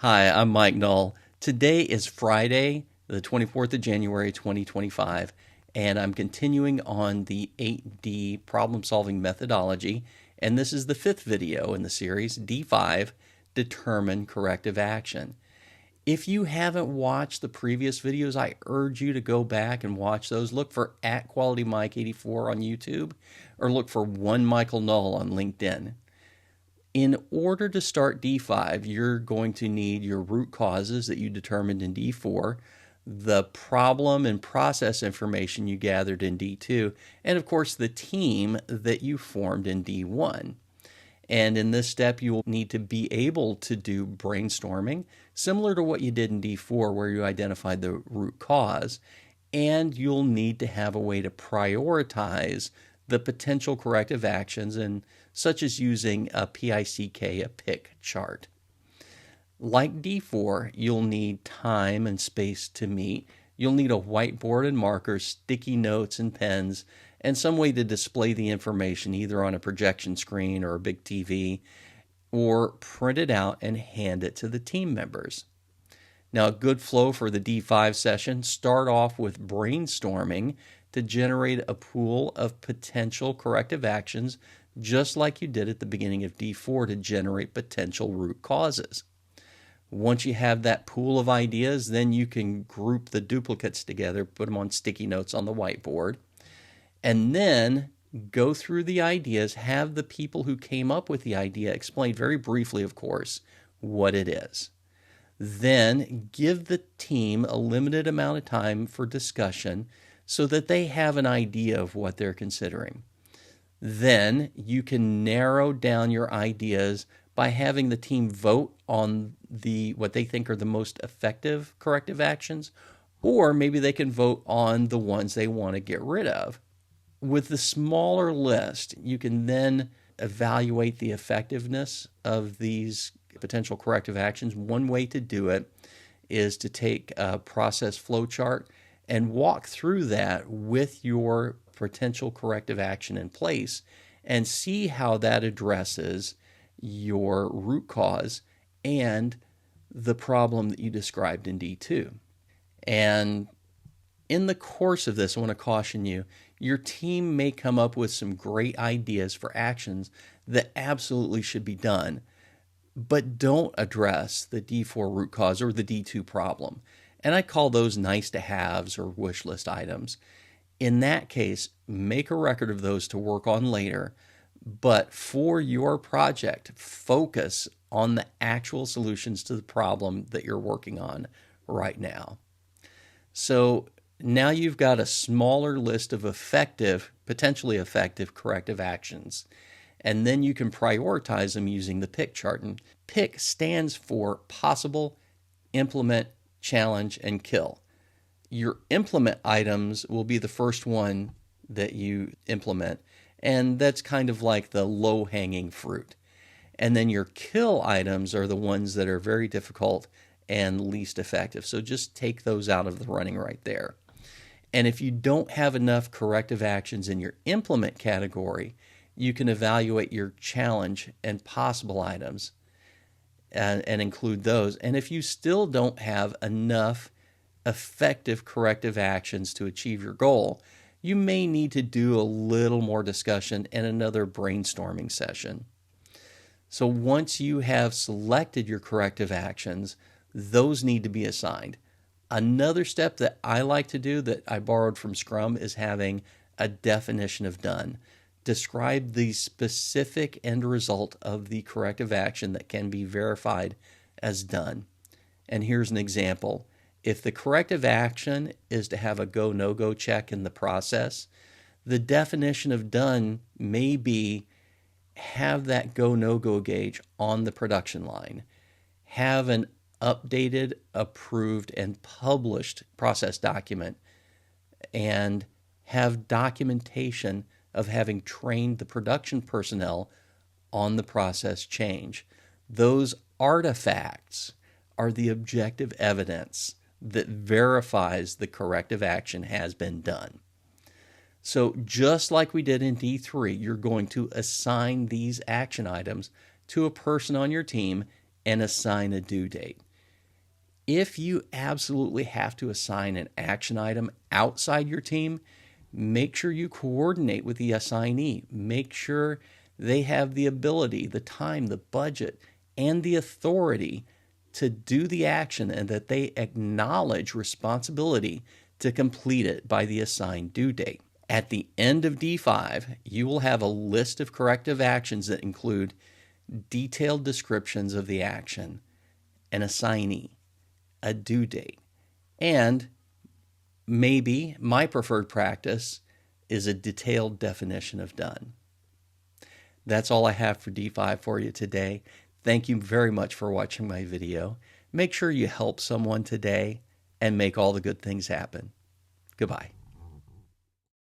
Hi, I'm Mike Knoll. Today is Friday, the 24th of January, 2025, and I'm continuing on the 8D problem solving methodology. And this is the fifth video in the series, D5, Determine Corrective Action. If you haven't watched the previous videos, I urge you to go back and watch those. Look for @QualityMike84 on YouTube or look for one Michael Knoll on LinkedIn. In order to start D5, you're going to need your root causes that you determined in D4, the problem and process information you gathered in D2, and of course the team that you formed in D1. And in this step, you will need to be able to do brainstorming, similar to what you did in D4, where you identified the root cause. And you'll need to have a way to prioritize the potential corrective actions, and such as using a PICK, a pick chart. Like D4, you'll need time and space to meet. You'll need a whiteboard and markers, sticky notes and pens, and some way to display the information either on a projection screen or a big TV, or print it out and hand it to the team members. Now, a good flow for the D5 session, start off with brainstorming to generate a pool of potential corrective actions, just like you did at the beginning of D4 to generate potential root causes. Once you have that pool of ideas, then you can group the duplicates together, put them on sticky notes on the whiteboard, and then go through the ideas, have the people who came up with the idea explain very briefly, of course, what it is. Then give the team a limited amount of time for discussion so that they have an idea of what they're considering. Then you can narrow down your ideas by having the team vote on what they think are the most effective corrective actions, or maybe they can vote on the ones they want to get rid of. With the smaller list, you can then evaluate the effectiveness of these potential corrective actions. One way to do it is to take a process flow chart and walk through that with your potential corrective action in place and see how that addresses your root cause and the problem that you described in D2. And in the course of this, I want to caution you, your team may come up with some great ideas for actions that absolutely should be done, but don't address the D4 root cause or the D2 problem. And I call those nice to haves or wish list items. In that case, make a record of those to work on later, but for your project, focus on the actual solutions to the problem that you're working on right now. So now you've got a smaller list of potentially effective corrective actions, and then you can prioritize them using the PICK chart. And PICK stands for possible, implement, challenge, and kill. Your implement items will be the first one that you implement, and that's kind of like the low-hanging fruit. And then your kill items are the ones that are very difficult and least effective. So just take those out of the running right there. And if you don't have enough corrective actions in your implement category, you can evaluate your challenge and possible items and include those. And if you still don't have enough effective corrective actions to achieve your goal, you may need to do a little more discussion and another brainstorming session. So once you have selected your corrective actions, those need to be assigned. Another step that I like to do that I borrowed from Scrum is having a definition of done. Describe the specific end result of the corrective action that can be verified as done. And here's an example. If the corrective action is to have a go, no-go check in the process, the definition of done may be have that go, no-go gauge on the production line. Have an updated, approved, and published process document, and have documentation of having trained the production personnel on the process change. Those artifacts are the objective evidence that verifies the corrective action has been done. So just like we did in D3, you're going to assign these action items to a person on your team and assign a due date. If you absolutely have to assign an action item outside your team, make sure you coordinate with the assignee. Make sure they have the ability, the time, the budget, and the authority to do the action and that they acknowledge responsibility to complete it by the assigned due date. At the end of D5, you will have a list of corrective actions that include detailed descriptions of the action, an assignee, a due date, and maybe my preferred practice is a detailed definition of done. That's all I have for D5 for you today. Thank you very much for watching my video. Make sure you help someone today and make all the good things happen. Goodbye.